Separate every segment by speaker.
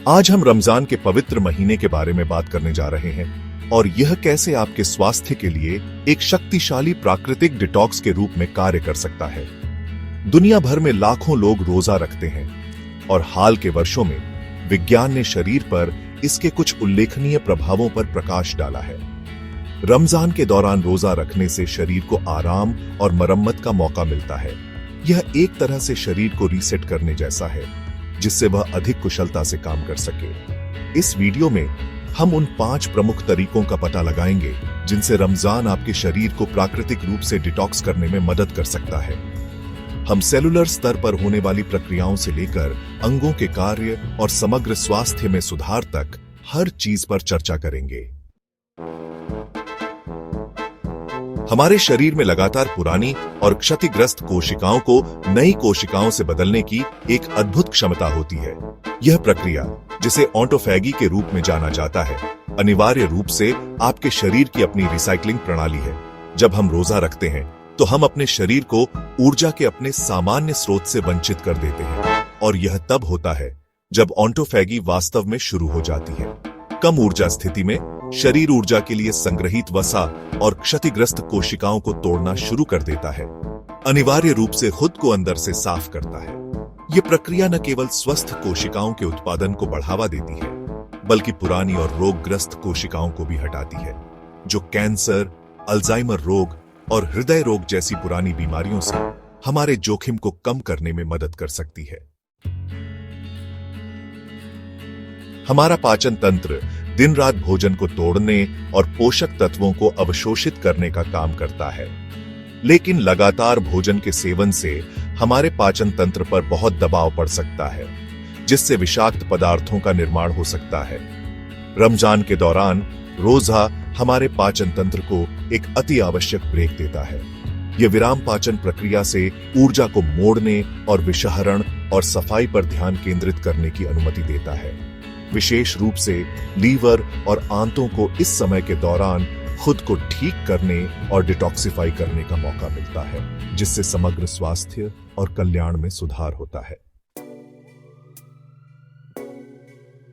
Speaker 1: आज हम रमजान के पवित्र महीने के बारे में बात करने जा रहे हैं और यह कैसे आपके स्वास्थ्य के लिए एक शक्तिशाली प्राकृतिक डिटॉक्स के रूप में कार्य कर सकता है। दुनिया भर में लाखों लोग रोजा रखते हैं और हाल के वर्षों में विज्ञान ने शरीर पर इसके कुछ उल्लेखनीय प्रभावों पर प्रकाश डाला है। रमजान के दौरान रोजा रखने से शरीर को आराम और मरम्मत का मौका मिलता है। यह एक तरह से शरीर को रीसेट करने जैसा है, जिससे वह अधिक कुशलता से काम कर सके। इस वीडियो में हम उन 5 प्रमुख तरीकों का पता लगाएंगे जिनसे रमजान आपके शरीर को प्राकृतिक रूप से डिटॉक्स करने में मदद कर सकता है। हम सेलुलर स्तर पर होने वाली प्रक्रियाओं से लेकर अंगों के कार्य और समग्र स्वास्थ्य में सुधार तक हर चीज पर चर्चा करेंगे। हमारे शरीर में लगातार पुरानी और क्षतिग्रस्त कोशिकाओं को नई कोशिकाओं से बदलने की एक अद्भुत क्षमता होती है। यह प्रक्रिया, जिसे ऑटोफैगी के रूप में जाना जाता है, अनिवार्य रूप से आपके शरीर की अपनी रिसाइकलिंग प्रणाली है। जब हम रोजा रखते हैं तो हम अपने शरीर को ऊर्जा के अपने सामान्य स्रोत से वंचित कर देते हैं, और यह तब होता है जब ऑटोफैगी वास्तव में शुरू हो जाती है। कम ऊर्जा स्थिति में शरीर ऊर्जा के लिए संग्रहित वसा और क्षतिग्रस्त कोशिकाओं को तोड़ना शुरू कर देता है, अनिवार्य रूप से खुद को अंदर से साफ करता है। यह प्रक्रिया न केवल स्वस्थ कोशिकाओं के उत्पादन को बढ़ावा देती है, बल्कि पुरानी और रोगग्रस्त कोशिकाओं को भी हटाती है, जो कैंसर, अल्जाइमर रोग और हृदय रोग जैसी पुरानी बीमारियों से हमारे जोखिम को कम करने में मदद कर सकती है। हमारा पाचन तंत्र दिन रात भोजन को तोड़ने और पोषक तत्वों को अवशोषित करने का काम करता है, लेकिन लगातार भोजन के सेवन से हमारे पाचन तंत्र पर बहुत दबाव पड़ सकता है, जिससे विषाक्त पदार्थों का निर्माण हो सकता है। रमजान के दौरान रोजा हमारे पाचन तंत्र को एक अति आवश्यक ब्रेक देता है। यह विराम पाचन प्रक्रिया से ऊर्जा को मोड़ने और विषहरण और सफाई पर ध्यान केंद्रित करने की अनुमति देता है। विशेष रूप से लीवर और आंतों को इस समय के दौरान खुद को ठीक करने और डिटॉक्सिफाई करने का मौका मिलता है, जिससे समग्र स्वास्थ्य और कल्याण में सुधार होता है।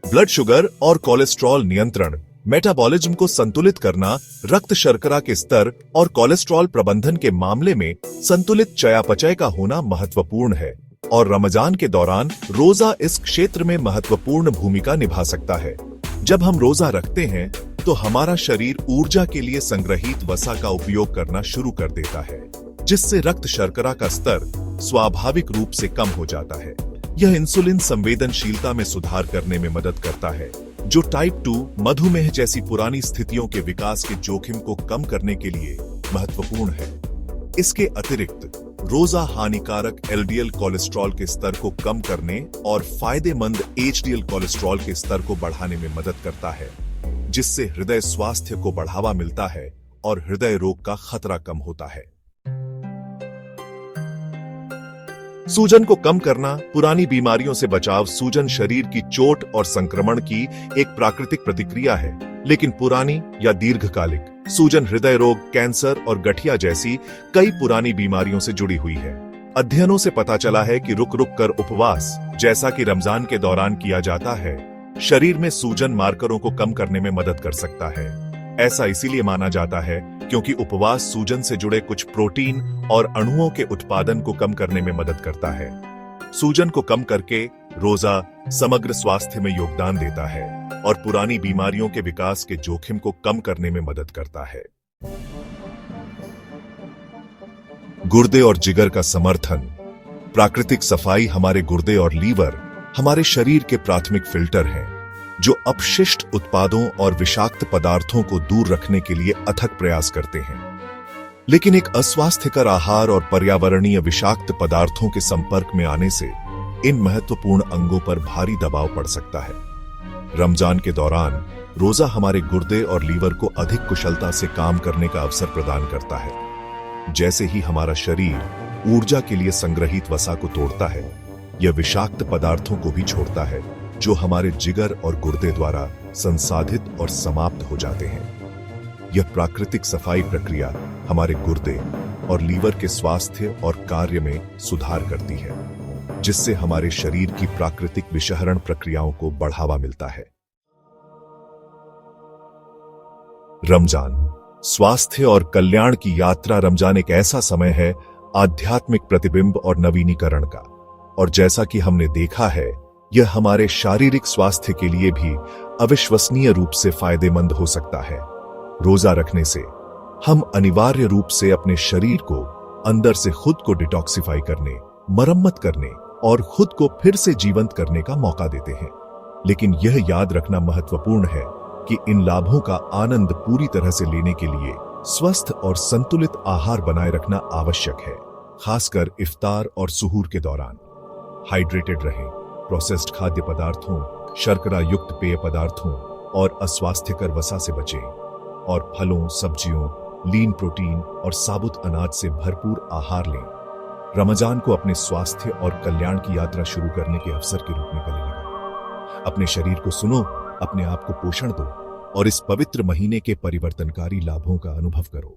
Speaker 1: ब्लड शुगर और कोलेस्ट्रॉल नियंत्रण, मेटाबॉलिज्म को संतुलित करना, रक्त शर्करा के स्तर और कोलेस्ट्रॉल प्रबंधन के मामले में संतुलित चयापचय का होना महत्वपूर्ण है, और रमजान के दौरान रोजा इस क्षेत्र में महत्वपूर्ण भूमिका निभा सकता है। जब हम रोजा रखते हैं तो हमारा शरीर ऊर्जा के लिए संग्रहित वसा का उपयोग करना शुरू कर देता है, जिससे रक्त शर्करा का स्तर स्वाभाविक रूप से कम हो जाता है। यह इंसुलिन संवेदनशीलता में सुधार करने में मदद करता है, जो टाइप 2 मधुमेह जैसी पुरानी स्थितियों के विकास के जोखिम को कम करने के लिए महत्वपूर्ण है। इसके अतिरिक्त रोजा हानिकारक एलडीएल कोलेस्ट्रॉल के स्तर को कम करने और फायदेमंद एचडीएल कोलेस्ट्रॉल के स्तर को बढ़ाने में मदद करता है, जिससे हृदय स्वास्थ्य को बढ़ावा मिलता है और हृदय रोग का खतरा कम होता है। सूजन को कम करना, पुरानी बीमारियों से बचाव। सूजन शरीर की चोट और संक्रमण की एक प्राकृतिक प्रतिक्रिया है, लेकिन पुरानी या दीर्घकालिक सूजन हृदय रोग, कैंसर और गठिया जैसी कई पुरानी बीमारियों से जुड़ी हुई है। अध्ययनों से पता चला है कि रुक रुक कर उपवास, जैसा कि रमजान के दौरान किया जाता है, शरीर में सूजन मार्करों को कम करने में मदद कर सकता है। ऐसा इसीलिए माना जाता है क्योंकि उपवास सूजन से जुड़े कुछ प्रोटीन और अणुओं के उत्पादन को कम करने में मदद करता है। सूजन को कम करके रोजा समग्र स्वास्थ्य में योगदान देता है और पुरानी बीमारियों के विकास के जोखिम को कम करने में मदद करता है। गुर्दे और जिगर का समर्थन, प्राकृतिक सफाई। हमारे गुर्दे और लीवर हमारे शरीर के प्राथमिक फिल्टर हैं, जो अपशिष्ट उत्पादों और विषाक्त पदार्थों को दूर रखने के लिए अथक प्रयास करते हैं। लेकिन एक अस्वास्थ्यकर आहार और पर्यावरणीय विषाक्त पदार्थों के संपर्क में आने से इन महत्वपूर्ण अंगों पर भारी दबाव पड़ सकता है। रमजान के दौरान रोजा हमारे गुर्दे और लीवर को अधिक कुशलता से काम करने का अवसर प्रदान करता है। जैसे ही हमारा शरीर ऊर्जा के लिए संग्रहित वसा को तोड़ता है, यह विषाक्त पदार्थों को भी छोड़ता है, जो हमारे जिगर और गुर्दे द्वारा संसाधित और समाप्त हो जाते हैं। यह प्राकृतिक सफाई प्रक्रिया हमारे गुर्दे और लीवर के स्वास्थ्य और कार्य में सुधार करती है। जिससे हमारे शरीर की प्राकृतिक विषहरण प्रक्रियाओं को बढ़ावा मिलता है। रमजान स्वास्थ्य और कल्याण की यात्रा। रमजान एक ऐसा समय है आध्यात्मिक प्रतिबिंब और नवीनीकरण का, और जैसा कि हमने देखा है, यह हमारे शारीरिक स्वास्थ्य के लिए भी अविश्वसनीय रूप से फायदेमंद हो सकता है। रोजा रखने से हम अनिवार्य रूप से अपने शरीर को अंदर से खुद को डिटॉक्सिफाई करने, मरम्मत करने और खुद को फिर से जीवंत करने का मौका देते हैं। लेकिन यह याद रखना महत्वपूर्ण है कि इन लाभों का आनंद पूरी तरह से लेने के लिए स्वस्थ और संतुलित आहार बनाए रखना आवश्यक है, खासकर इफ्तार और सुहूर के दौरान। हाइड्रेटेड रहें, प्रोसेस्ड खाद्य पदार्थों, शर्करा युक्त पेय पदार्थों और अस्वास्थ्यकर वसा से बचें, और फलों, सब्जियों, लीन प्रोटीन और साबुत अनाज से भरपूर आहार लें। रमजान को अपने स्वास्थ्य और कल्याण की यात्रा शुरू करने के अवसर के रूप में गले लगाओ। अपने शरीर को सुनो, अपने आप को पोषण दो और इस पवित्र महीने के परिवर्तनकारी लाभों का अनुभव करो।